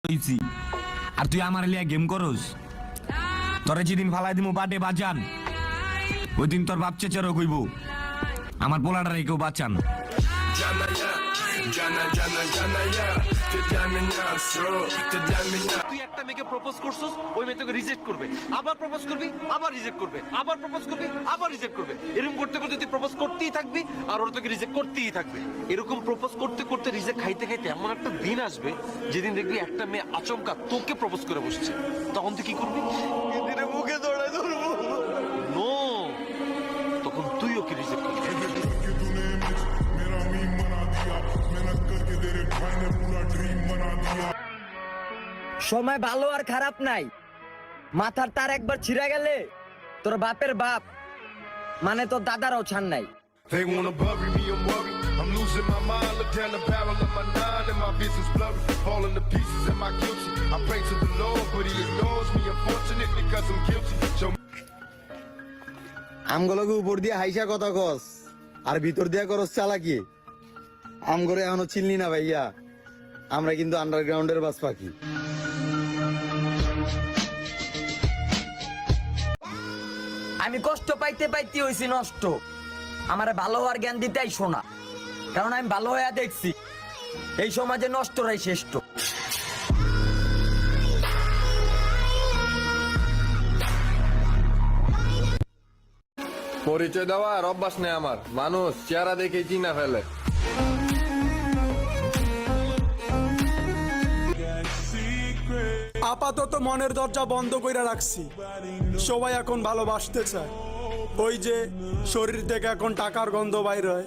হইছি আর তুই আমার লিয়া গেম করস। তোরে যেদিন ফালাই দিমু বাটে বাঁচান, ওই দিন তোর বাপ চেচারও কইব আমার পোলাটা রেখেও বাঁচান। তুই একটা মেয়েকে প্রপোজ করছিস, ওই মেয়ে তোকে রিজেক্ট করবে, আবার প্রপোজ করবি, আবার রিজেক্ট করবে, আবার প্রপোজ করবি, আবার রিজেক্ট করবে। এরকম করতে করতে তুই প্রপোজ করতেই থাকবি আর ওরা তোকে রিজেক্ট করতেই থাকবে। এরকম প্রপোজ করতে করতে রিজেক্ট খাইতে খাইতে এমন একটা দিন আসবে যেদিন দেখবি একটা মেয়ে আচমকা তোকে প্রপোজ করে বসছে। তখন তুই কি করবি? দিনে মুখে দৌড়ায় ধরবো। নো, তখন তুই ওকে রিজেক্ট করবি। সময় ভালো আর খারাপ নাই, মাথার তার একবার ছিঁড়ে গেলে তোর বাপের বাপ মানে তোর দাদারও ছাড় নাই। They wanna bury me, I'm worried. I'm losing my mind. Look down the barrel of my nine and my vision's blurry. Falling to pieces, am I guilty? I pray to the Lord, but He ignores me. Unfortunately, because I'm guilty. Show me. আমগুলোকে উপর দিয়ে হাইসা কথা কস আর ভিতর দিয়া করস চালাকি। আমগরে এখনো চিনলি না ভাইয়া, আমরা কিন্তু আন্ডারগ্রাউন্ডের বাস পাখি। আমি কষ্ট পাইতে পাইতে হইছি নষ্ট, আমারে ভালো হওয়ার জ্ঞান দিতেই শোনা, কারণ আমি ভালো হইয়া দেখছি এই সমাজে নষ্টরাই শ্রেষ্ঠ। পরিচয় দেওয়ার অভ্যাস নেই আমার, মানুষ চেহারা দেখে চিনা ফেলে। আপাতত মনের দরজা বন্ধ কইরা রাখছি, সবাই এখন ভালোবাসতে চায়। ওই যে শরীর থেকে এখন টাকার গন্ধ বাইর হয়।